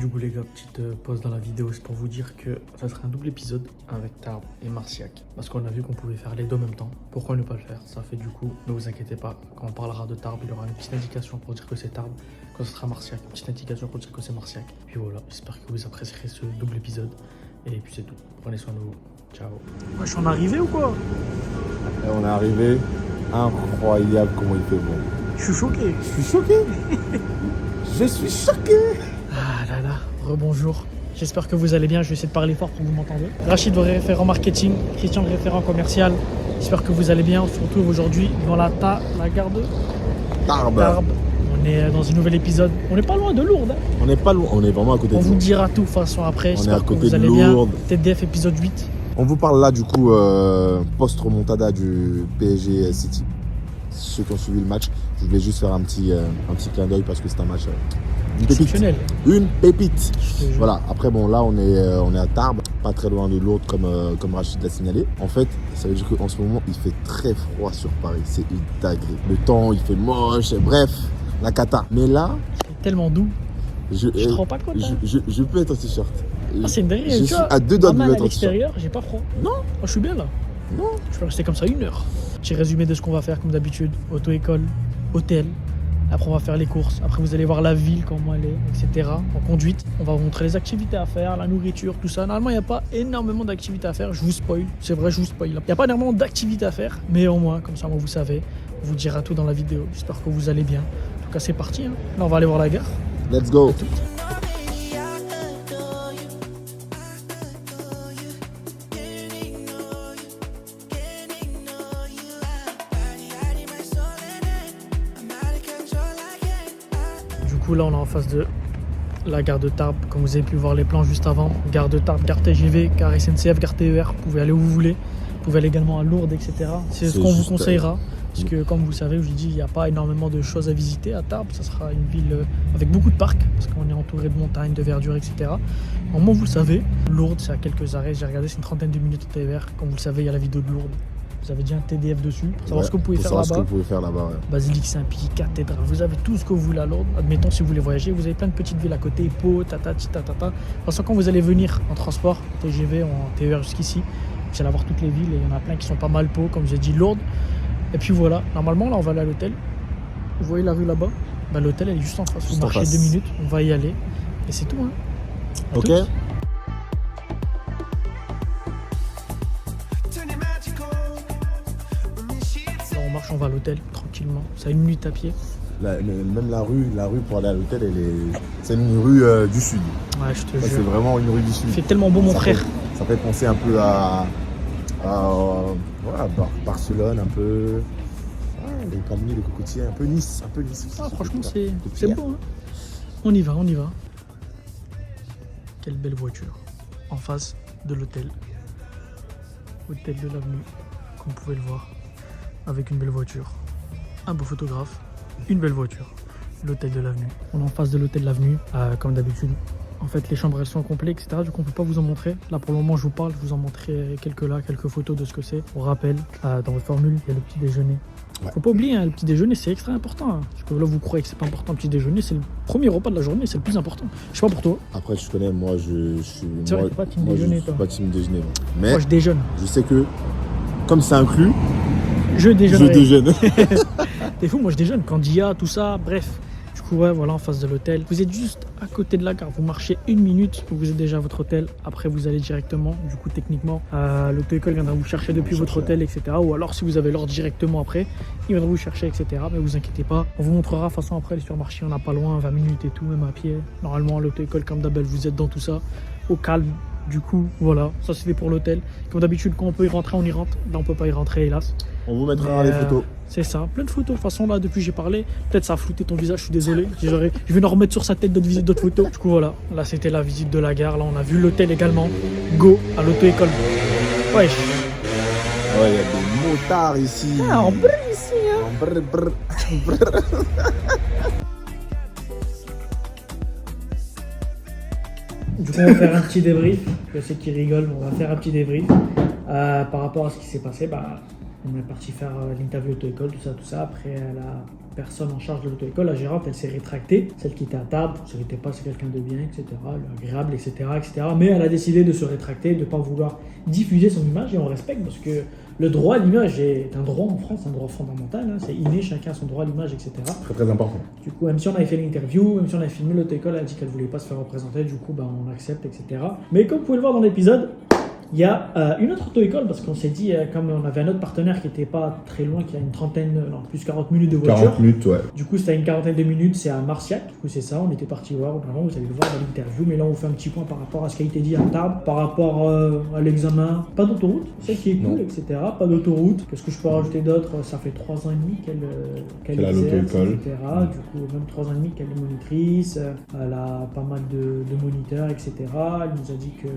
Du coup les gars, petite pause dans la vidéo, c'est pour vous dire que ça sera un double épisode avec Tarbes et Marciac. Parce qu'on a vu qu'on pouvait faire les deux en même temps. Pourquoi ne pas le faire? Ça fait du coup, ne vous inquiétez pas, quand on parlera de Tarbes, il y aura une petite indication pour dire que c'est Tarbes. Quand ce sera Marciac, une petite indication pour dire que c'est Marciac. Puis voilà, j'espère que vous apprécierez ce double épisode. Et puis c'est tout, prenez soin de vous, ciao. Moi je suis en arrivée ou quoi? Et on est arrivé, incroyable comment il fait bon. Je suis choqué. Je suis choqué. Je suis choqué. Ah là là, rebonjour. J'espère que vous allez bien, je vais essayer de parler fort pour que vous m'entendez. Rachid, le référent marketing, Christian, le référent commercial. J'espère que vous allez bien. On se retrouve aujourd'hui dans la gare de Tarbes. On est dans un nouvel épisode. On n'est pas loin de Lourdes. Hein. On n'est pas loin, on est vraiment à côté de On Lourdes. vous dira tout de toute façon après. On est à côté que vous de allez Lourdes. bien. TDF épisode 8. On vous parle là du coup post-remontada du PSG City. Ceux qui ont suivi le match, je voulais juste faire un petit clin d'œil parce que c'est un match une pépite. Exceptionnel. Une pépite. Je te jure. Voilà, après bon là on est à Tarbes, pas très loin de Lourdes comme Rachid l'a signalé. En fait, ça veut dire qu'en ce moment il fait très froid sur Paris, c'est une dinguerie. Le temps il fait moche, bref, la cata. Mais là, C'est tellement doux. Je te rends pas compte. Hein. je peux être en t-shirt. Ah, c'est une dinguerie. Je Tu suis vois, à 2 doigts de me mal mettre à en t-shirt. l'extérieur, j'ai pas froid. Non. Oh, je suis bien là. Non. Je peux rester comme ça 1 heure. Petit résumé de ce qu'on va faire comme d'habitude. Auto-école, hôtel. Après on va faire les courses. Après vous allez voir la ville, comment elle est, etc. En conduite, on va vous montrer les activités à faire, la nourriture, tout ça. Normalement il n'y a pas énormément d'activités à faire. Je vous spoil. C'est vrai, je vous spoil. Il n'y a pas énormément d'activités à faire. Mais au moins, comme ça moi vous savez. On vous dira tout dans la vidéo. J'espère que vous allez bien. En tout cas c'est parti. Hein. Là on va aller voir la gare. Let's go. Du coup là on est en face de la gare de Tarbes, comme vous avez pu voir les plans juste avant. Gare de Tarbes, gare TGV, gare SNCF, gare TER, vous pouvez aller où vous voulez. Vous pouvez aller également à Lourdes, etc. C'est ce qu'on vous conseillera. Parce que comme vous savez, je vous dis, il n'y a pas énormément de choses à visiter à Tarbes. Ça sera une ville avec beaucoup de parcs, parce qu'on est entouré de montagnes, de verdure, etc. Au moins vous le savez, Lourdes c'est à quelques arrêts, j'ai regardé, c'est une trentaine de minutes en TER. Comme vous le savez, il y a la vidéo de Lourdes. Vous avez déjà un TDF dessus, pour savoir ce que vous pouvez faire là-bas. Ouais. Basilique Saint-Pie, cathédrale, vous avez tout ce que vous voulez à Lourdes. Admettons si vous voulez voyager, vous avez plein de petites villes à côté, Pau, tatati, tatata. De toute façon, quand vous allez venir en transport, TGV, en TER jusqu'ici, vous allez avoir toutes les villes et il y en a plein qui sont pas mal, Pau, comme j'ai dit, Lourdes. Et puis voilà, normalement là on va aller à l'hôtel. Vous voyez la rue là-bas? Bah, l'hôtel elle est juste en face, vous marchez 2 minutes, on va y aller. Et c'est tout. Hein. Ok. Là, on marche, on va à l'hôtel tranquillement. Ça a 1 minute à pied. Même la rue pour aller à l'hôtel, c'est une rue du sud. Ouais, je te C'est jure. vraiment une rue du sud. Il fait tellement beau mon frère. Ça fait penser un peu à Barcelone, un peu. Les palmiers, les cocotiers, un peu Nice. Ah, franchement c'est beau. Hein. On y va. Quelle belle voiture. En face de l'hôtel. Hôtel de l'avenue, comme vous pouvez le voir. Avec une belle voiture. Un beau photographe. Une belle voiture. L'hôtel de l'avenue. On est en face de l'hôtel de l'avenue, comme d'habitude. En fait, les chambres elles sont complètes, etc. Du coup, on peut pas vous en montrer. Là, pour le moment, je vous parle. Je vous en montrerai quelques photos de ce que c'est. On rappelle, dans votre formule, il y a le petit déjeuner. Ouais. Faut pas oublier, hein, le petit déjeuner, c'est extra important. Hein. Parce que là, vous croyez que c'est pas important. Le petit déjeuner, c'est le premier repas de la journée, c'est le plus important. Je sais pas pour toi. Après, tu connais, moi, je suis. C'est vrai, t'es pas team déjeuner, je toi. suis pas team déjeuner. Moi. Mais Moi, je déjeune. je sais que, comme c'est inclus, Je déjeune. je déjeune. T'es fou, moi je déjeune. Candia, tout ça, bref. Du coup, ouais, voilà, en face de l'hôtel. Vous êtes juste à côté de la gare. Vous marchez 1 minute, vous êtes déjà à votre hôtel. Après, vous allez directement, du coup, techniquement, l'auto-école viendra vous chercher depuis votre hôtel, etc. Ou alors, si vous avez l'ordre directement après, il viendra vous chercher, etc. Mais vous inquiétez pas, on vous montrera. De toute façon, après, les supermarchés, on n'a pas loin, 20 minutes et tout, même à pied. Normalement, l'auto-école, comme d'hab, vous êtes dans tout ça, au calme. Du coup, voilà, ça c'est fait pour l'hôtel. Comme d'habitude, quand on peut y rentrer, on y rentre. Là, on peut pas y rentrer, hélas. On vous mettra les photos. C'est ça, plein de photos. De toute façon, là, depuis que j'ai parlé, peut-être ça a flouté ton visage, je suis désolé. Je vais nous remettre sur sa tête d'autres photos. Du coup, voilà, là, c'était la visite de la gare. Là, on a vu l'hôtel également. Go à l'auto-école. Wesh. Ouais, il y a des motards ici. Ah, on brille ici, hein. Brr. Du coup, on va faire un petit débrief. Je sais qu'il rigole, mais on va faire un petit débrief par rapport à ce qui s'est passé. On est parti faire l'interview auto-école, tout ça. Après, la personne en charge de l'auto-école, la gérante, elle s'est rétractée. Celle qui était à table, ne savait pas c'est quelqu'un de bien, etc., agréable, etc., etc. Mais elle a décidé de se rétracter, de ne pas vouloir diffuser son image et on respecte parce que le droit à l'image est un droit en France, un droit fondamental. Hein, c'est inné, chacun a son droit à l'image, etc. Très très important. Du coup, même si on avait fait l'interview, même si on avait filmé l'auto-école, elle a dit qu'elle ne voulait pas se faire représenter. Du coup, on accepte, etc. Mais comme vous pouvez le voir dans l'épisode, il y a une autre auto-école parce qu'on s'est dit, comme on avait un autre partenaire qui n'était pas très loin, qui a une trentaine, non, plus 40 minutes de voiture. 40 minutes, ouais. Du coup, c'était une quarantaine de minutes, c'est à Marciac. Du coup, c'est ça, on était parti voir. Vraiment, vous allez le voir dans l'interview. Mais là, on fait un petit point par rapport à ce qui a été dit à Tarbes, par rapport à l'examen. Pas d'autoroute, c'est ça qui est cool, etc. Pas d'autoroute. Qu'est-ce que je peux rajouter d'autre? Ça fait 3 ans et demi qu'elle a exerce, l'auto-école. etc. Du coup, même 3 ans et demi qu'elle est monitrice. Elle a pas mal de moniteurs, etc. Elle nous a dit que...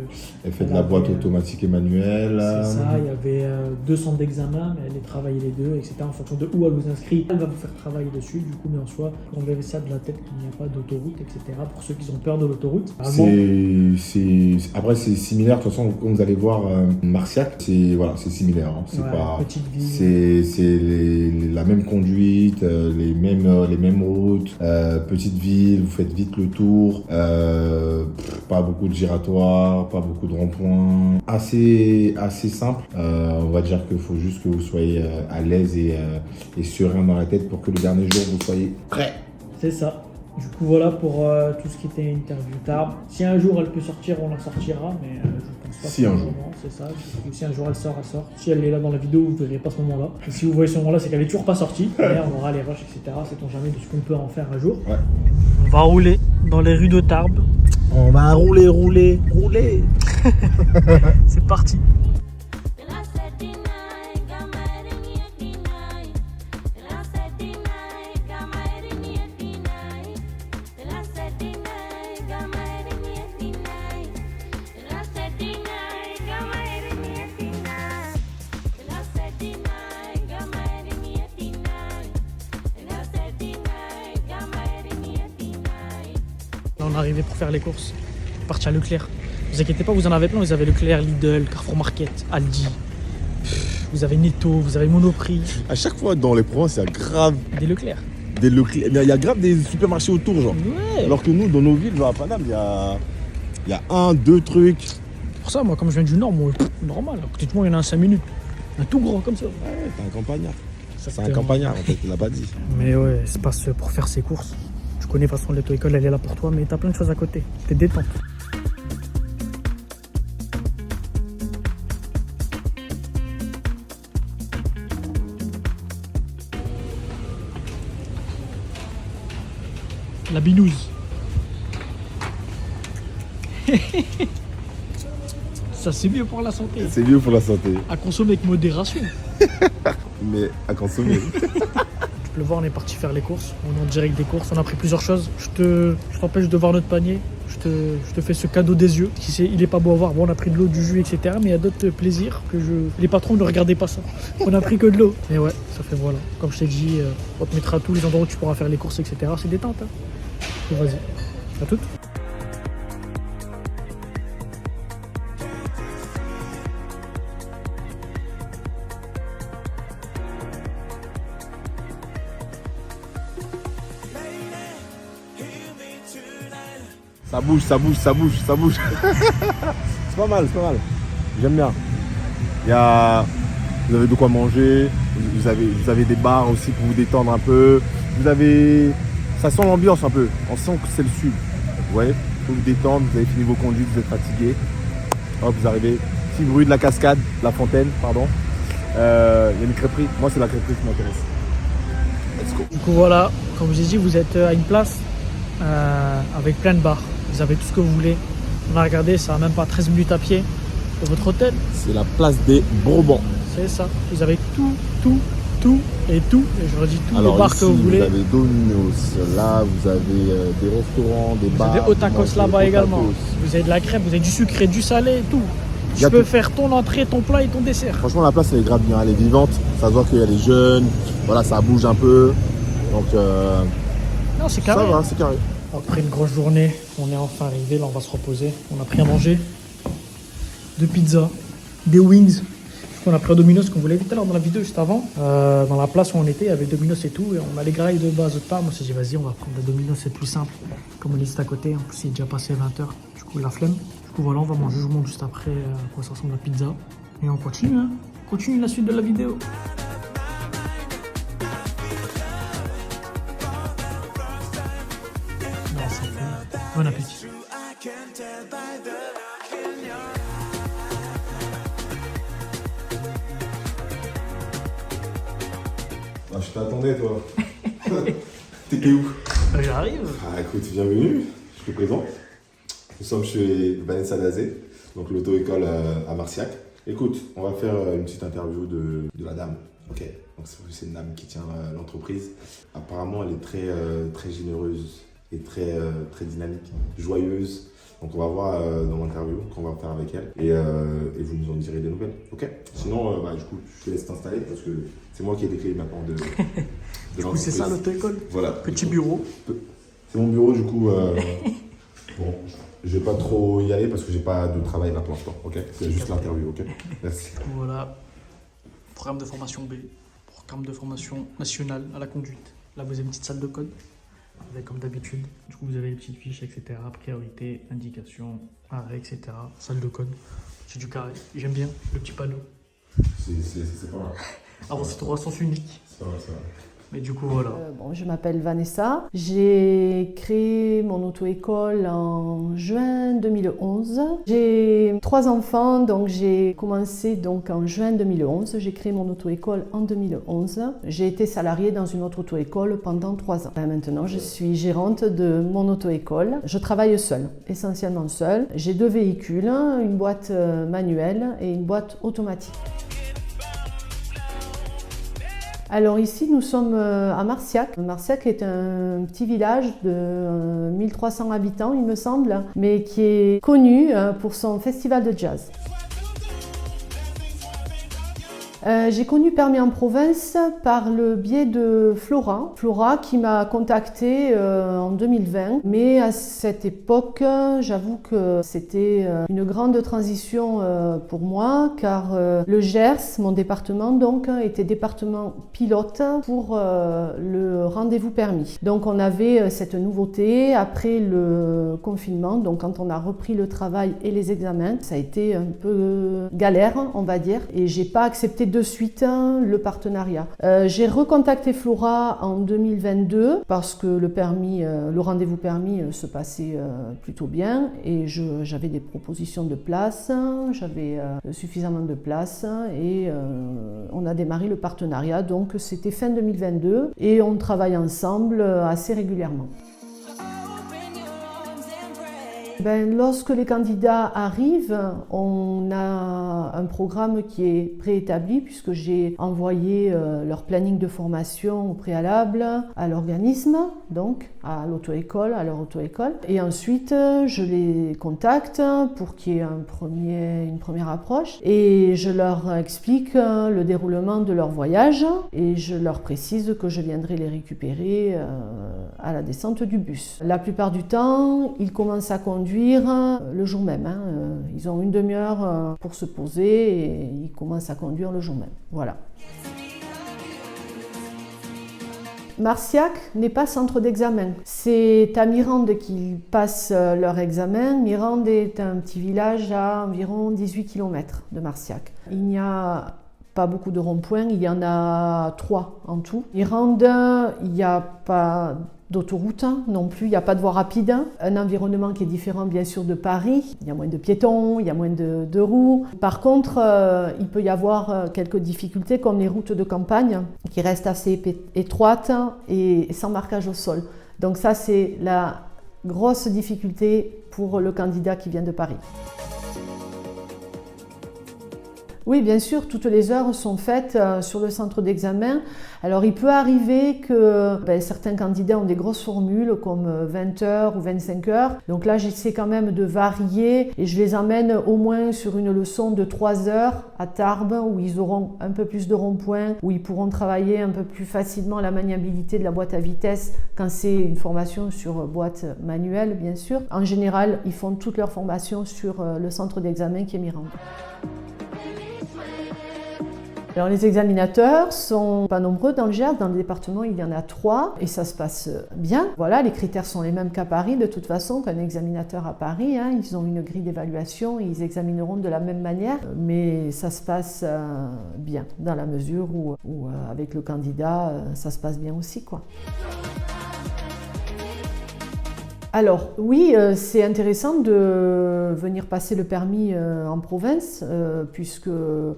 Elle fait de la boîte automatique et manuelle. C'est ça, il y avait 2 centres d'examen, mais elle les travaillait les deux, etc. En fonction de où elle vous inscrit, elle va vous faire travailler dessus. Du coup, mais en soi, on verrait ça de la tête qu'il n'y a pas d'autoroute, etc. Pour ceux qui ont peur de l'autoroute. Après, c'est similaire. De toute façon, quand vous allez voir Marciac, c'est similaire. Hein. C'est pas. Petite ville. C'est la même conduite, les mêmes routes, petite ville. Vous faites vite le tour. Pas beaucoup de giratoires, pas beaucoup de ronds-points. Assez simple. On va dire qu'il faut juste que vous soyez à l'aise et serein dans la tête pour que le dernier jour vous soyez prêt. C'est ça. Du coup, voilà pour tout ce qui était interview Tarbes. Si un jour elle peut sortir, on la sortira, mais je pense pas. Si un jour. C'est ça. Si un jour elle sort, elle sort. Si elle est là dans la vidéo, vous ne verrez pas ce moment-là. Et si vous voyez ce moment-là, c'est qu'elle est toujours pas sortie. Mais on aura les rushs, etc. Sait-on jamais de ce qu'on peut en faire un jour. Ouais. On va rouler dans les rues de Tarbes. On va rouler. C'est parti. Là, on est arrivé pour faire les courses. On est parti à Leclerc. Ne vous inquiétez pas, vous en avez plein. Vous avez Leclerc, Lidl, Carrefour Market, Aldi. Vous avez Netto, vous avez Monoprix. À chaque fois dans les provinces, il y a grave Des Leclerc. il y a grave des supermarchés autour, genre. Ouais. Alors que nous, dans nos villes, genre à Paname, il y a 1-2 trucs. Pour ça, moi, comme je viens du Nord, moi, normal. À côté de moi, il y en a un 5 minutes. Un tout gros comme ça. Ouais, t'es un campagnard. C'est un Exactement. campagnard, en fait, il l'a pas dit. Mais ouais, c'est pas pour faire ses courses. Tu connais, de toute façon, l'auto-école, elle est là pour toi, mais t'as plein de choses à côté. T'es détente. La binouse. Ça, c'est mieux pour la santé. C'est mieux pour la santé, À consommer avec modération. mais à consommer. Tu peux le voir, on est parti faire les courses. On est en direct des courses. On a pris plusieurs choses. Je t'empêche de voir notre panier. Je te fais ce cadeau des yeux. Il est pas beau à voir. Bon, on a pris de l'eau, du jus, etc. Mais il y a d'autres plaisirs que les patrons, ne regardez pas ça. On a pris que de l'eau. Et ouais, ça fait voilà. Comme je t'ai dit, on te mettra à tous les endroits où tu pourras faire les courses, etc. C'est détente. Hein. Et vas-y. À toutes. Ça bouge. C'est pas mal. J'aime bien. Vous avez de quoi manger, vous avez des bars aussi pour vous détendre un peu. Ça sent l'ambiance un peu. On sent que c'est le sud. Vous voyez, pour vous détendre, vous avez fini vos conduites, vous êtes fatigué. Hop, vous arrivez. Petit bruit de la cascade, la fontaine, pardon. Il y a une crêperie. Moi, c'est la crêperie qui m'intéresse. Let's go. Du coup, voilà. Comme je vous ai dit, vous êtes à une place avec plein de bars. Vous avez tout ce que vous voulez. On a regardé, ça n'a même pas 13 minutes à pied de votre hôtel. C'est la place des Bourbons. C'est ça. Vous avez tout. Et je redis tous Alors les bars ici, que vous voulez. Vous avez Domino's, là vous avez des restaurants, des Vous bars. avez Otakos là-bas également. Vous avez de la crêpe, vous avez du sucré, du salé, tout. Tu peux faire ton entrée, ton plat et ton dessert. Franchement, la place elle est grave bien, elle est vivante. Ça se voit qu'il y a des jeunes, voilà, ça bouge un peu. Donc Non, c'est carré. ça va, c'est carré. Après une grosse journée, on est enfin arrivé, là on va se reposer. On a pris à manger 2 pizzas, des wings. On a pris un Domino's, comme vous l'avez vu tout à l'heure dans la vidéo juste avant. Dans la place où on était, il y avait Domino's et tout. Et on a les grailles de base de part. Moi, je me suis dit, vas-y, on va prendre le Domino's, c'est plus simple. Comme on est juste à côté, en plus, il est déjà passé 20h. Du coup, la flemme. Du coup, voilà, on va manger. Je vous montre juste après à quoi ça ressemble la pizza. Et on continue, hein. On continue la suite de la vidéo. Non, c'est fait. Bon appétit. Ah, je t'attendais, toi. T'étais où? J'arrive. Ah, écoute, bienvenue. Je te présente. Nous sommes chez Vanessa Dazé, donc l'auto-école à Marciac. Écoute, on va faire une petite interview de la dame. Ok. Donc c'est une dame qui tient l'entreprise. Apparemment, elle est très généreuse et très dynamique, joyeuse. Donc on va voir dans l'interview qu'on va faire avec elle et vous nous en direz des nouvelles. Ok. Sinon, du coup, je te laisse t'installer parce que c'est moi qui ai les clés maintenant de Du coup, c'est ça l'auto-école. Voilà. Petit bureau. C'est mon bureau, du coup. Bon, je vais pas trop y aller parce que j'ai pas de travail là pour l'instant. Ok. C'est juste l'interview. Ok. Merci. Voilà. Programme de formation B. Programme de formation nationale à la conduite. Là, vous avez une petite salle de code. Avec, comme d'habitude, du coup vous avez les petites fiches, etc. Priorité, indication, arrêt, etc. Salle de code. C'est du carré. J'aime bien le petit panneau. C'est pas mal. Avant c'était au sens unique. C'est pas mal, c'est vrai. Mais du coup voilà. Je m'appelle Vanessa. J'ai créé mon auto-école en juin 2011. J'ai 3 enfants, donc j'ai commencé en juin 2011. J'ai créé mon auto-école en 2011. J'ai été salariée dans une autre auto-école pendant 3 ans. Maintenant, je suis gérante de mon auto-école. Je travaille seule, essentiellement seule. J'ai 2 véhicules, une boîte manuelle et une boîte automatique. Alors ici, nous sommes à Marciac. Marciac est un petit village de 1300 habitants, il me semble, mais qui est connu pour son festival de jazz. J'ai connu Permien-Provence par le biais de Flora. Flora qui m'a contactée en 2020. Mais à cette époque, j'avoue que c'était une grande transition pour moi car le Gers, mon département donc, était département pilote pour le rendez-vous permis. Donc on avait cette nouveauté après le confinement. Donc quand on a repris le travail et les examens, ça a été un peu galère, on va dire. Et j'ai pas accepté de suite le partenariat. J'ai recontacté Flora en 2022 parce que le rendez-vous permis se passait plutôt bien et j'avais des propositions de place, j'avais suffisamment de place et on a démarré le partenariat. Donc c'était fin 2022 et on travaille ensemble assez régulièrement. Lorsque les candidats arrivent, on a un programme qui est préétabli puisque j'ai envoyé leur planning de formation au préalable à l'organisme, donc à l'auto-école, à leur auto-école. Et ensuite, je les contacte pour qu'il y ait une première approche et je leur explique le déroulement de leur voyage et je leur précise que je viendrai les récupérer à la descente du bus. La plupart du temps, ils commencent à conduire le jour même. Ils ont une demi-heure pour se poser et ils commencent à conduire le jour même. Voilà. Marciac n'est pas centre d'examen. C'est à Mirande qu'ils passent leur examen. Mirande est un petit village à environ 18 km de Marciac. Il n'y a pas beaucoup de ronds-points, il y en a 3 en tout. Mirande, il n'y a pas d'autoroute non plus, il n'y a pas de voie rapide. Un environnement qui est différent bien sûr de Paris. Il y a moins de piétons, il y a moins de roues. Par contre, il peut y avoir quelques difficultés comme les routes de campagne qui restent assez étroites et sans marquage au sol. Donc ça, c'est la grosse difficulté pour le candidat qui vient de Paris. Oui, bien sûr, toutes les heures sont faites sur le centre d'examen. Alors, il peut arriver que certains candidats ont des grosses formules comme 20 heures ou 25 heures. Donc là, j'essaie quand même de varier et je les emmène au moins sur une leçon de 3 heures à Tarbes où ils auront un peu plus de ronds-points, où ils pourront travailler un peu plus facilement la maniabilité de la boîte à vitesse quand c'est une formation sur boîte manuelle, bien sûr. En général, ils font toute leur formation sur le centre d'examen qui est Mirande. Alors les examinateurs sont pas nombreux dans le Gers, dans le département il y en a 3 et ça se passe bien. Voilà, les critères sont les mêmes qu'à Paris de toute façon qu'un examinateur à Paris. Hein. Ils ont une grille d'évaluation, ils examineront de la même manière, mais ça se passe bien dans la mesure où avec le candidat ça se passe bien aussi, quoi. Alors oui, c'est intéressant de venir passer le permis en province puisque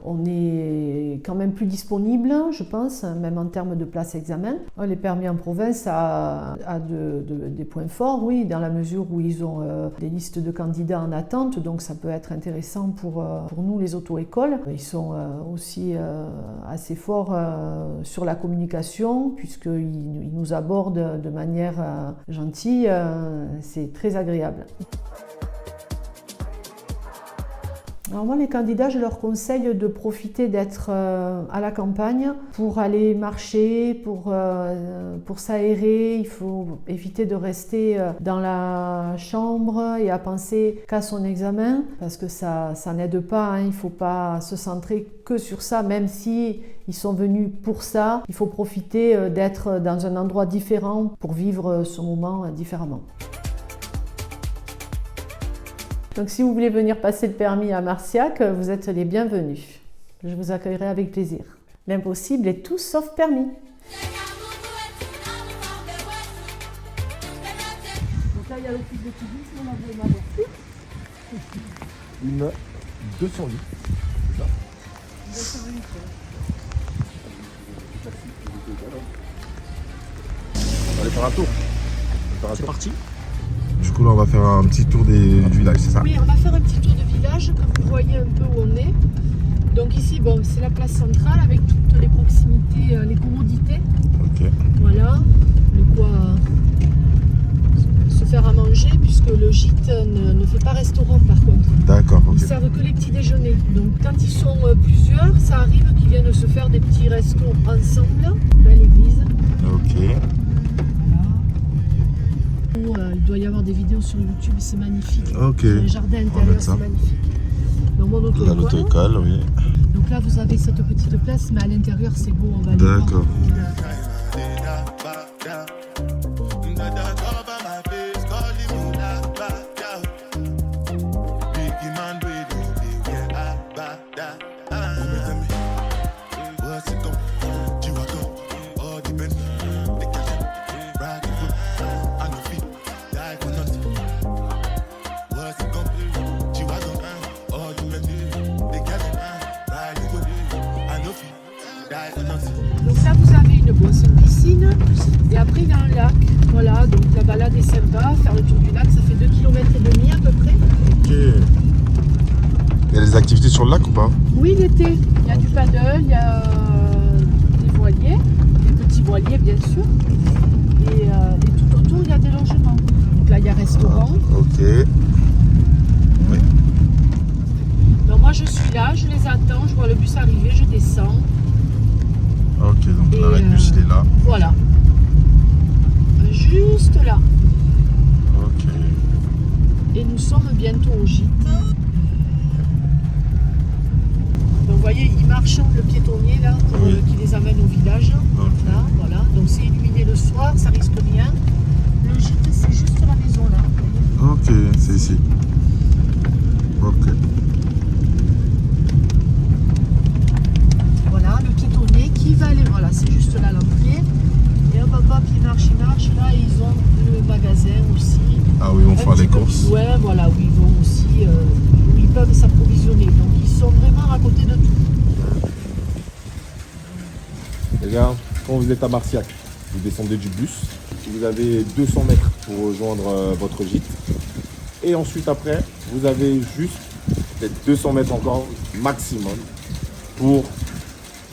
on est quand même plus disponible, je pense, même en termes de place examen. Les permis en province a des points forts, oui, dans la mesure où ils ont des listes de candidats en attente, donc ça peut être intéressant pour nous les auto-écoles. Ils sont aussi assez forts sur la communication puisqu'ils nous abordent de manière gentille. C'est très agréable. Alors moi, les candidats, je leur conseille de profiter d'être à la campagne pour aller marcher, pour s'aérer. Il faut éviter de rester dans la chambre et à penser qu'à son examen parce que ça n'aide pas. Hein. Il ne faut pas se centrer que sur ça, même si ils sont venus pour ça. Il faut profiter d'être dans un endroit différent pour vivre ce moment différemment. Donc si vous voulez venir passer le permis à Marciac, vous êtes les bienvenus. Je vous accueillerai avec plaisir. L'impossible est tout sauf permis. Donc là, il y a l'office de tourisme, on a voulu m'avoir plus. Une 208. C'est ça 208. On va aller faire un tour. C'est parti. Du coup là on va faire un petit tour du village, c'est ça? Oui, on va faire un petit tour de village, comme vous voyez un peu où on est. Donc ici, bon, c'est la place centrale avec toutes les proximités, les commodités. Ok. Voilà, de quoi se faire à manger puisque le gîte ne fait pas restaurant par contre. D'accord, ok. Ils servent que les petits déjeuners. Donc quand ils sont plusieurs, ça arrive qu'ils viennent se faire des petits restos ensemble. Belle église. Ok. Il doit y avoir des vidéos sur YouTube, c'est magnifique. Ok. Le jardin intérieur, c'est magnifique. Donc mon l'auto-école, oui. Donc là, vous avez cette petite place, mais à l'intérieur, c'est beau. On va aller voir. D'accord. Donc là vous avez une piscine et après il y a un lac. Voilà, donc la balade est sympa, faire le tour du lac, ça fait 2,5 km à peu près. Ok. Il y a des activités sur le lac ou pas? Oui, l'été, il y a du paddle, il y a des voiliers, des petits voiliers bien sûr. Et tout autour il y a des logements. Donc là il y a restaurant. Ok. Oui. Donc moi je suis là, je les attends, je vois le bus arriver, je descends. Ok, donc l'arrêt de bus il est là. Voilà. Juste là. Ok. Et nous sommes bientôt au gîte. Donc vous voyez, ils marchent le piétonnier là qui les amène au village. Ok. Là, voilà. Donc c'est illuminé le soir, ça risque rien. Le gîte c'est juste la maison là. Ok, c'est ici. Ok. Voilà, le piétonnier qui va aller. Voilà, c'est juste là l'entrée. Et hop, hop, hop, ils marchent. Là, ils ont le magasin aussi. Ah oui, ils vont faire les courses. Ouais, voilà, où ils vont aussi, où ils peuvent s'approvisionner. Donc ils sont vraiment à côté de tout. Les gars, quand vous êtes à Marciac, vous descendez du bus. Vous avez 200 mètres pour rejoindre votre gîte. Et ensuite, après, vous avez juste peut-être 200 mètres encore maximum pour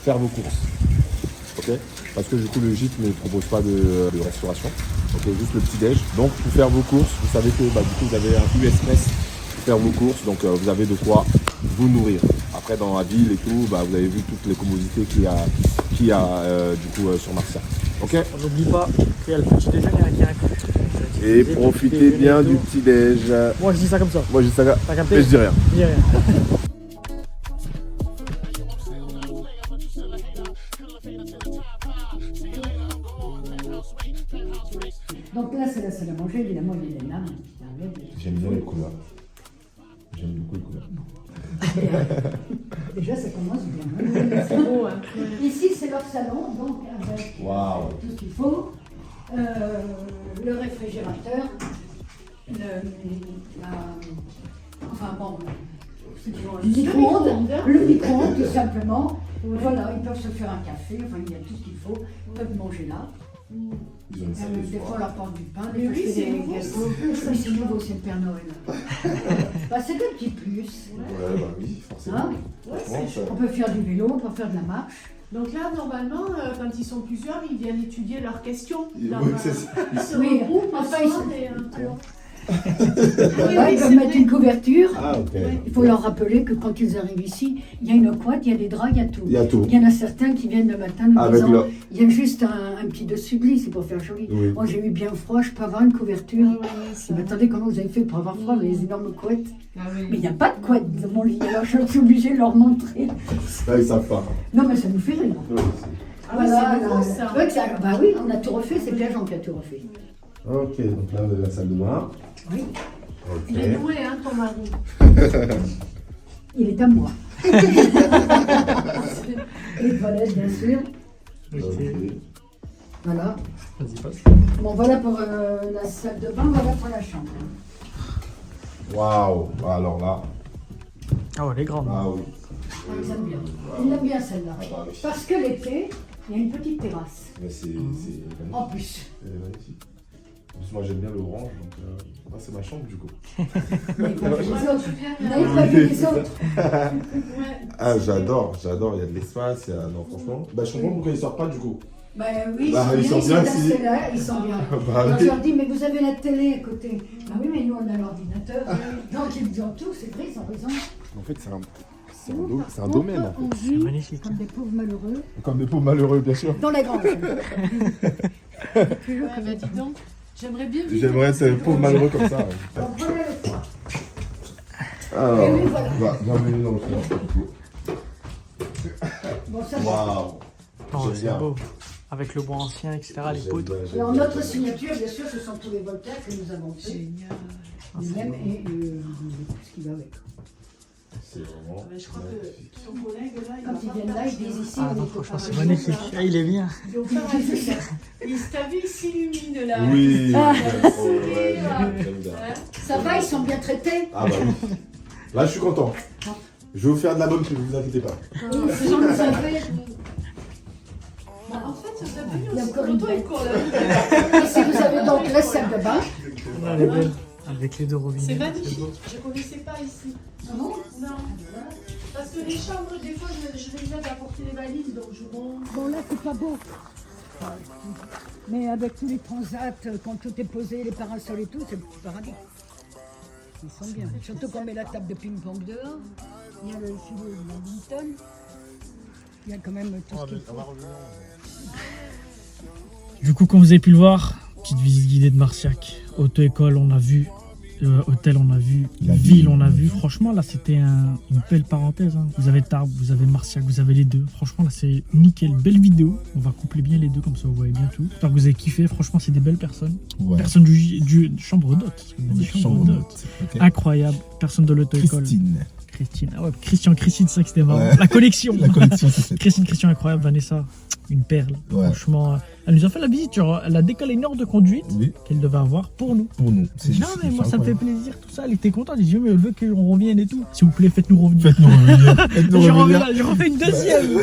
faire vos courses. Ok? Parce que du coup, le gîte ne propose pas de restauration. Ok, juste le petit-déj. Donc, pour faire vos courses, vous savez que du coup, vous avez un US-Mess pour faire vos courses. Donc, vous avez de quoi vous nourrir. Après, dans la ville et tout, vous avez vu toutes les commodités qu'il y a du coup sur Marciac. Ok? On n'oublie pas qu'il y a le petit déjeuner qui est inclus. Et profitez bien du petit-déj. Moi, je dis ça comme ça. Moi, je dis ça. T'as capté? Mais je dis rien. Je dis rien. Donc là, c'est la salle à manger, évidemment, il y a des lames. J'aime bien les couleurs. J'aime beaucoup les couleurs. Déjà, ça commence bien. C'est beau, hein. Ici, c'est leur salon, donc avec Waouh. tout ce qu'il faut. Le réfrigérateur, enfin bon, le micro-ondes tout simplement. Voilà, ils peuvent se faire un café, enfin il y a tout ce qu'il faut, ils peuvent manger là. Ils ont une salle de Des sport. fois, on leur porte du pain, Mais des fois, oui, je fais c'est des nouveau, gâteaux. Oui, c'est nouveau, c'est le Père Noël. Bah, c'est des petits plus. Ouais, bah oui, forcément. Hein Franchement, ça- On peut faire du vélo, on peut faire de la marche. Donc là, normalement, quand ils sont plusieurs, ils viennent étudier leurs questions. Leur, Oui, c'est ça. ils se Oui, regroupent enfin, le ils soir se- et, alors. Voilà, ils c'est peuvent mettre vrai. une couverture. Ah, ok. Il faut leur rappeler que quand ils arrivent ici, il y a une couette, il y a des draps, il y a tout. Il y a tout. Il y en a certains qui viennent le matin nous Avec disant, le- il y a juste un petit dessus de lit, c'est pour faire joli. Oui. Moi j'ai eu bien froid, je peux avoir une couverture. Ah ouais, ça. Mais attendez, comment vous avez fait pour avoir froid, les énormes couettes? Ah oui. Mais il n'y a pas de couette dans mon lit, alors je suis obligée de leur montrer. Là, ils savent pas. Non mais ça nous fait rire. Oui, Ah oui, c'est nouveau, ça. ouais, bah oui, on a tout refait, c'est Pierre Jean qui a tout refait. ok, donc là, vous avez la salle de bain. Oui, Il est doué, hein, ton mari. il est à moi. Les toilettes, bien sûr. Ok. Voilà. Vas-y, passe. Bon, voilà pour la salle de bain, voilà pour la chambre. Waouh. Alors là, Ah ouais, elle est grande. ah oui. Ils aiment bien. Ils aiment bien celle-là. Ah bah oui. Parce que l'été, il y a une petite terrasse. Mais c'est magnifique. En plus. C'est magnifique. En plus, moi, j'aime bien l'orange, donc moi, c'est ma chambre du coup. Vous n'avez pas vu les Ouais, autres. tu viens, Vous n'avez pas vu les autres. ouais. Ah, j'adore. Il y a de l'espace. Il y a... Non, franchement. Bah, je comprends pourquoi ils sortent pas du coup. Bah oui, Bah, ils sont ils bien restés ici. là, ils sont bien. Bah, Donc, oui. je leur dis, mais vous avez la télé à côté. Bah oui, mais nous, on a l'ordinateur. Donc, ils me disent tout, c'est vrai, ils ont raison. En fait, c'est un domaine. En fait. On C'est vit magnifique. comme des pauvres malheureux Comme des pauvres malheureux, bien sûr. dans la grange. Ouais, bah dis donc, j'aimerais bien vivre J'aimerais dans être pauvre malheureux comme ça. Ouais. Donc, voilà le toit. Alors, Et oui, voilà. bah, bienvenue dans le film. Bon, ça, Waouh. Oh, J'aime c'est bien. beau. Avec le bois ancien, etc., les J'aime poteaux. bien, j'aime Alors, bien, notre j'aime bien. signature, bien sûr, ce sont tous les Voltaires que nous avons fait. Génial. Lui-même et tout ce qui va avec. C'est vraiment. Mais je crois magnifique. que ton collègue là, il Quand va ils pas viennent là, faire ils disent ici, Ah on non, est franchement, c'est préparés. magnifique. Ah, il est bien. Ils vont faire un truc. T'as vu, il s'illumine là. Oui, Ah. j'aime trop, ouais, j'aime bien. Hein. Ça va, ils sont bien traités. Ah bah oui. Là, je suis content. Je vais vous faire de la bonne pub, ne vous inquiétez pas. Ces gens nous ont fait. Bah, en fait, ça serait Il y bien a aussi. encore une Toi, il bête. court là. Ici, vous avez donc la salle de bain. Ah, elle est belle. Avec les deux robinets. C'est beau. magnifique. Je connaissais pas ici. Non. Non. Parce que les chambres, des fois, je les aide à porter les valises, donc je monte. Bon, là, c'est pas beau. Mais avec tous les transats, quand tout est posé, les parasols et tout, c'est le paradis. Ils sont bien. Surtout qu'on met la table de ping-pong dehors. Il y a le filet de badminton. Il y a quand même tout ce qu'il faut. Du coup, comme vous avez pu le voir, petite visite guidée de Marciac. Auto-école, on a vu. Hôtel, on a vu. La Ville, ville, on a vu. Franchement, là, c'était une belle parenthèse. Hein. Vous avez Tarbes, vous avez Marciac, vous avez les deux. Franchement, là, c'est nickel. Belle vidéo. On va coupler bien les deux, comme ça, vous voyez bien tout. J'espère que vous avez kiffé. Franchement, c'est des belles personnes. Ouais. Personne du chambre d'hôte. Chambre d'hôte. Ok. Incroyable. Personne de l'auto-école. Christine. Ah ouais, Christine, c'est ça que c'était marrant. Ouais. La collection. La collection, c'est cette. Christine, incroyable. Vanessa, une perle. Ouais. Franchement, elle nous a fait la visite. Genre, elle a décalé une heure de conduite Oui, qu'elle devait avoir pour nous. pour nous. C'est Non, mais moi, ça me fait incroyable. plaisir, tout ça. Elle était contente. Elle dit, mais elle veut qu'on revienne et tout. S'il vous plaît, faites-nous revenir. Faites-nous revenir. Faites-nous J'ai revenir. refait une deuxième.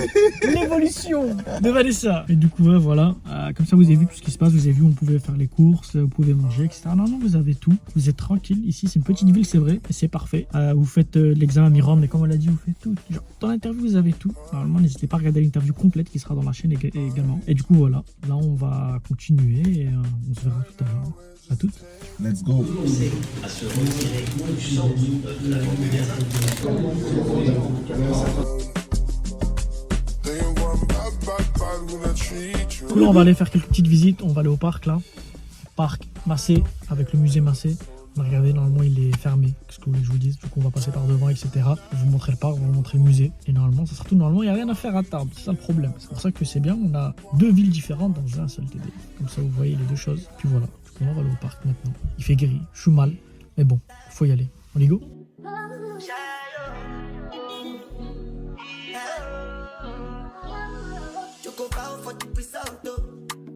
L'évolution de Vanessa. Et du coup, ouais, voilà. Comme ça, vous avez vu tout ce qui se passe. Vous avez vu, on pouvait faire les courses, vous pouvez manger, etc. Non, vous avez tout. Vous êtes tranquille. Ici, c'est une petite ville, c'est vrai. Et c'est parfait. Vous faites l'examen Mirande, mais comme on l'a dit, vous faites tout. Genre, dans l'interview, vous avez tout. Normalement, n'hésitez pas à regarder l'interview complète qui sera dans la chaîne également. Et du coup, voilà. Là, on va continuer et on se verra tout à l'heure. À toutes. Let's go. Du coup, là, on va aller faire quelques petites visites. On va aller au parc, là. Parc Massé, avec le musée Massé. Regardez, normalement il est fermé. Qu'est-ce que vous voulez que je vous dise? Du coup on va passer par devant, etc. Je vais vous montrer le parc, je vais vous montrer le musée. Et normalement ça sera tout. Normalement il n'y a rien à faire à Tarbes. C'est ça le problème. C'est pour ça que c'est bien. On a 2 villes différentes dans un seul TD. Comme ça vous voyez les 2 choses. Puis voilà. Du coup on va aller au parc maintenant. Il fait gris. Je suis mal. Mais bon, faut y aller. On y go?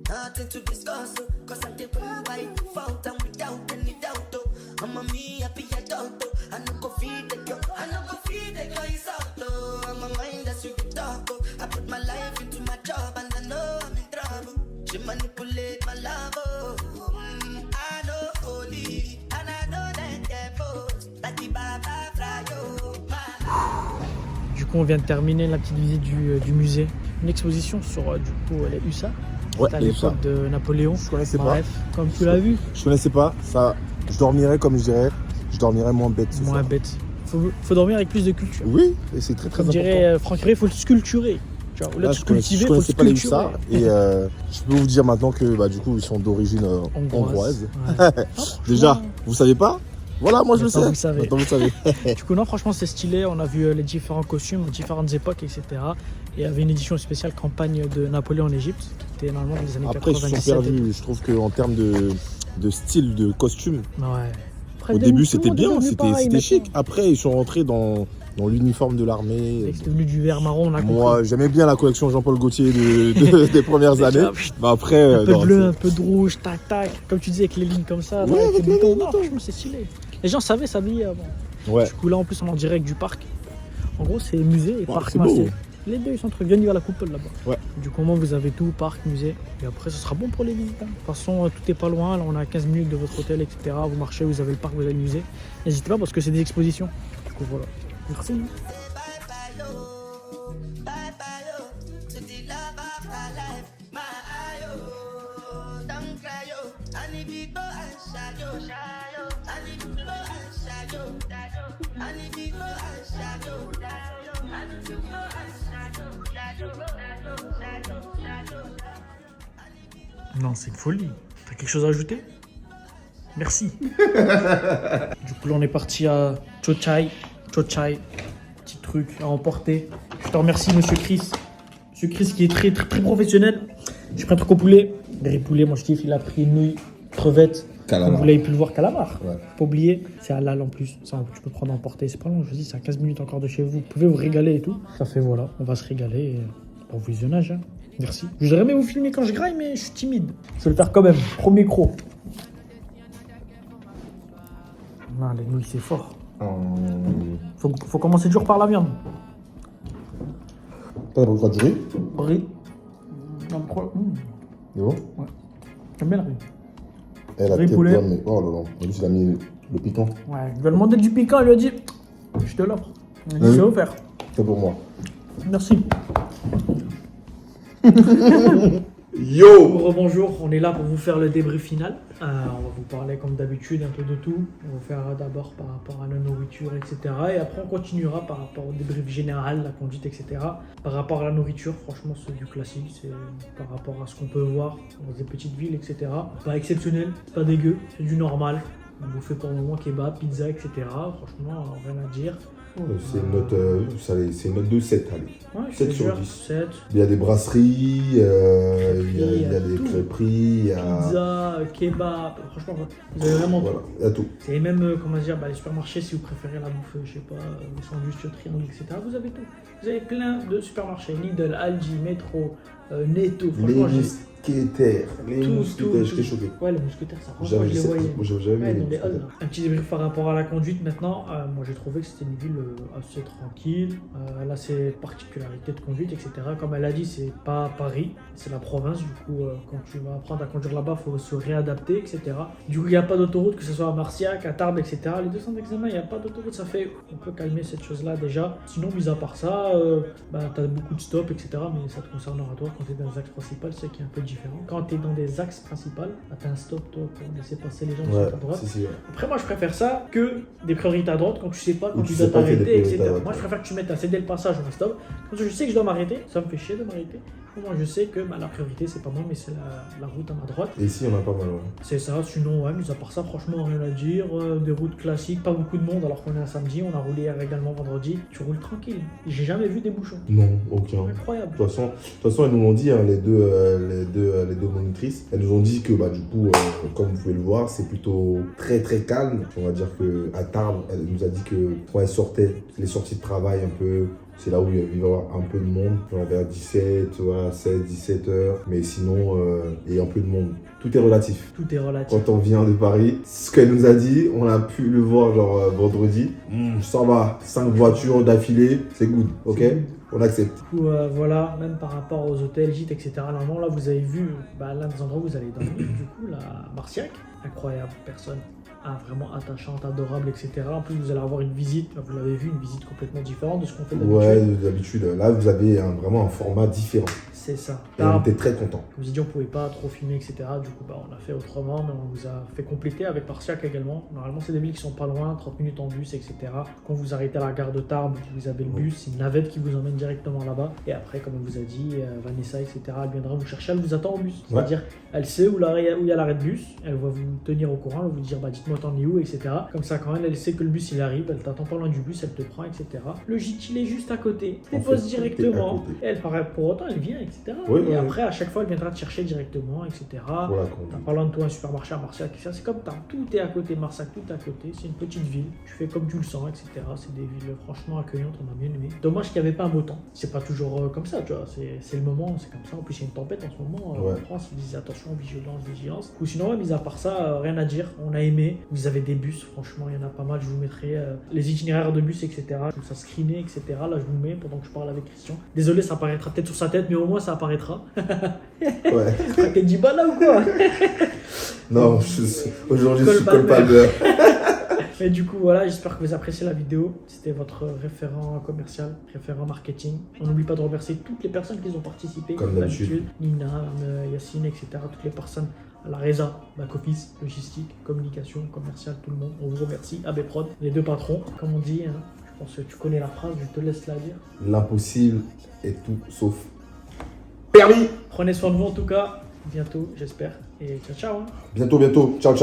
Nothing to discuss, cause I'm the right fountain without any doubt. I'm a me happy adult. I no go feed the girl, I no go feed the girl is out. I'm a mind that's you talk. I put my life into my job and I know I'm in trouble. She manipulate my love. I know holy and I know that devil. That the baba fly. Du coup on vient de terminer la petite visite du musée. Une exposition sur du coup les hussards. Ouais, à l'époque de Napoléon. Je connaissais Bref, comme tu l'as vu. Je connaissais pas. Ça, je dormirais comme je dirais. Je dormirais moins bête ce Moins soir. bête. Faut dormir avec plus de culture. Oui, et c'est très très Comme important. dirait Franck Rey, il faut le sculpturer. Tu vois, au lieu Là, de je cultiver, connaissais faut pas les sculpturer. hussards. Et je peux vous dire maintenant que du coup ils sont d'origine hongroise. Ouais. Déjà, vous savez pas? Voilà, moi je le sais. Maintenant, vous savez. Maintenant, vous savez. Du coup, non, franchement, c'est stylé. On a vu les différents costumes, différentes époques, etc. Et il y avait une édition spéciale campagne de Napoléon en Égypte, qui était normalement dans les années Après, ils se 97. sont perdus. Je trouve qu'en termes de style de costume, Ouais. Après, au le début tout le c'était monde est bien, devenu c'était pareil chic. maintenant. Après, ils sont rentrés dans l'uniforme de l'armée. C'est devenu du vert marron, on a Moi, compris. j'aimais bien la collection Jean-Paul Gaultier des premières Déjà, années. Mais après, Un peu non, de bleu, c'est- un peu de rouge, tac, tac. Comme tu disais, avec les lignes comme ça. Ouais, avec les lignes, Non, franchement, c'est stylé. Les gens savaient s'habiller avant. ouais. Du coup, là, en plus, on est en direct du parc. En gros, c'est musée et parc c'est beau. massif. Les deux, ils sont trucs. Viens à la coupole là-bas. Ouais. Du coup, vous avez tout, parc, musée. Et après, ce sera bon pour les visiteurs. De toute façon, tout est pas loin. Là, on est à 15 minutes de votre hôtel, etc. Vous marchez, vous avez le parc, vous avez le musée. N'hésitez pas parce que c'est des expositions. Du coup, voilà. Merci. Non, c'est une folie. T'as quelque chose à ajouter? Merci. Du coup, là, on est parti à Chochai. Chochai. Petit truc à emporter. Je te remercie, monsieur Chris. Monsieur Chris qui est très, très, très professionnel. J'ai pris un truc au poulet. Riz poulet, moi je kiffe. Il a pris nouilles, crevettes. Calamar. Comme vous l'avez pu le voir, calamar. Ouais. Faut pas oublier, c'est halal en plus. Ça, tu peux prendre à emporter. C'est pas long, je vous dis, c'est à 15 minutes encore de chez vous. Vous pouvez vous régaler et tout. Ça fait voilà, on va se régaler. Et bon visionnage. Hein. Merci. J'aurais aimé vous filmer quand je graille, mais je suis timide. Je vais le faire quand même. Premier croc. Non, les nouilles, c'est fort. Faut commencer dur par la viande. T'as le droit de riz? Riz. C'est bon? J'aime bien le riz. Elle a Riz peut-être poulet. bien, mais oh là là, en plus il a mis le piquant. Ouais, je lui ai demandé du piquant, il lui a dit je te l'offre. Il a dit Oui. c'est offert. C'est pour moi. Merci. Yo! Rebonjour, on est là pour vous faire le débrief final. On va vous parler comme d'habitude un peu de tout. On va faire d'abord par rapport à la nourriture, etc. Et après on continuera par rapport au débrief général, la conduite, etc. Par rapport à la nourriture, franchement c'est du classique. C'est par rapport à ce qu'on peut voir dans des petites villes, etc. Pas exceptionnel, pas dégueu, c'est du normal. On vous fait pour le moment kebab, pizza, etc. Franchement, rien à dire. C'est une note de 7, allez. Ouais, je 7 te sur jure, 10. 7. Il y a des brasseries, il y il y a a des tout. crêperies, il y a... Pizza, kebab, franchement, vous avez vraiment Voilà, tout. il y a tout. Et même, comment dire, les supermarchés, si vous préférez la bouffe, je sais pas, les sandwichs, triangle, etc., vous avez tout. Vous avez plein de supermarchés, Lidl, Aldi, Metro, Netto, franchement, Les mousquetaires, j'étais choqué. Ouais, les mousquetaires, ça, franchement, je les voyais. J'avais Ouais, vu dans les les halls. Un petit débrief par rapport à la conduite maintenant. Moi j'ai trouvé que c'était une ville assez tranquille. Elle a ses particularités de conduite, etc. Comme elle a dit, c'est pas Paris, c'est la province. Du coup, quand tu vas apprendre à conduire là-bas, il faut se réadapter, etc. Du coup, il n'y a pas d'autoroute, que ce soit à Marciac, à Tarbes, etc. Les 200 d'examen, il n'y a pas d'autoroute. Ça fait, on peut calmer cette chose-là déjà. Sinon, mis à part ça, tu as beaucoup de stops, etc. Mais ça te concernera toi. Quand tu es dans les axes principaux, c'est qui est un peu différent. Quand tu es dans des axes principaux, tu as un stop, toi, pour laisser passer les gens qui sont Ouais, à droite. si, ouais. Après, moi, je préfère ça que des priorités à droite quand tu sais pas quand Ou tu tu dois sais pas qu'il y a des t'arrêter, priorités etc. à droite. Moi, je préfère que tu mettes à céder le passage ou un stop. Quand je sais que je dois m'arrêter, ça me fait chier de m'arrêter. moi je sais que la priorité c'est pas moi, mais c'est la route à ma droite. Et ici, on a pas mal. Ouais. C'est ça, sinon, ouais, mis à part ça, franchement, rien à dire. Des routes classiques, pas beaucoup de monde alors qu'on est un samedi. On a roulé également vendredi. Tu roules tranquille. J'ai jamais vu des bouchons. Non, aucun. Incroyable. De toute façon, elles nous l'ont dit, hein, les deux monitrices. Elles nous ont dit que du coup, comme vous pouvez le voir, c'est plutôt très très calme. On va dire qu'à Tarbes, elle nous a dit que quand elle sortait, les sorties de travail un peu, c'est là où il va y avoir un peu de monde, genre vers 17, 16, 17 heures. Mais sinon, il y a un peu de monde. Tout est relatif. Tout est relatif. Quand on vient de Paris, ce qu'elle nous a dit, on a pu le voir genre vendredi. Ça va, 5 voitures d'affilée, c'est good, ok? On accepte. Du coup, voilà, même par rapport aux hôtels, gîtes, etc. Normalement, là, vous avez vu l'un des endroits où vous allez dormir. Du coup, la Marciac, incroyable personne. Vraiment attachante, adorable, etc. En plus, vous allez avoir une visite, vous l'avez vu, une visite complètement différente de ce qu'on fait d'habitude. Ouais, d'habitude. Là, vous avez vraiment un format différent. C'est ça. Et on était très contents. Comme je dis, on pouvait pas trop filmer, etc. Du coup, on a fait autrement, mais on vous a fait compléter avec Marciac également. Normalement, c'est des villes qui sont pas loin, 30 minutes en bus, etc. Quand vous arrêtez à la gare de Tarbes, vous avez le bus, c'est une navette qui vous emmène directement là-bas. Et après, comme on vous a dit, Vanessa, etc., elle viendra vous chercher, elle vous attend au bus. C'est-à-dire, elle sait où il y a l'arrêt de bus, elle va vous tenir au courant, elle va vous dire, dites-moi t'en es où, etc. Comme ça, quand elle sait que le bus il arrive, elle t'attend pas loin du bus, elle te prend, etc. Le gîte il est juste à côté, tu déposes directement. Elle paraît pour autant, elle vient, etc. Et après, à chaque fois, elle viendra te chercher directement, etc. Voilà, t'as pas loin de toi un supermarché à Marciac, etc. C'est comme ça, tout est à côté, Marciac, tout à côté. C'est une petite ville, tu fais comme tu le sens, etc. C'est des villes franchement accueillantes, on a bien aimé. Dommage qu'il n'y avait pas un beau temps. C'est pas toujours comme ça, tu vois. C'est le moment, c'est comme ça. En plus, il y a une tempête en ce moment en France. Ils disent attention, vigilance. Ou sinon, mis à part ça, rien à dire. On a aimé. Vous avez des bus, franchement, il y en a pas mal. Je vous mettrai les itinéraires de bus, etc. Tout ça screené, etc. Là, je vous mets pendant que je parle avec Christian. Désolé, ça apparaîtra peut-être sur sa tête, mais au moins ça apparaîtra. Ouais. T'es dit là ou quoi? Non, aujourd'hui, je suis colpable. Et du coup, voilà, j'espère que vous appréciez la vidéo. C'était votre référent commercial, référent marketing. On n'oublie pas de remercier toutes les personnes qui ont participé. Comme d'habitude. Nina, Yacine, etc. Toutes les personnes à la Reza, back-office, logistique, communication, commercial, tout le monde. On vous remercie. AB Prod, les deux patrons. Comme on dit, je pense que tu connais la phrase, je te laisse la dire. L'impossible est tout sauf permis. Prenez soin de vous en tout cas. Bientôt, j'espère. Et ciao, ciao. Bientôt. Ciao.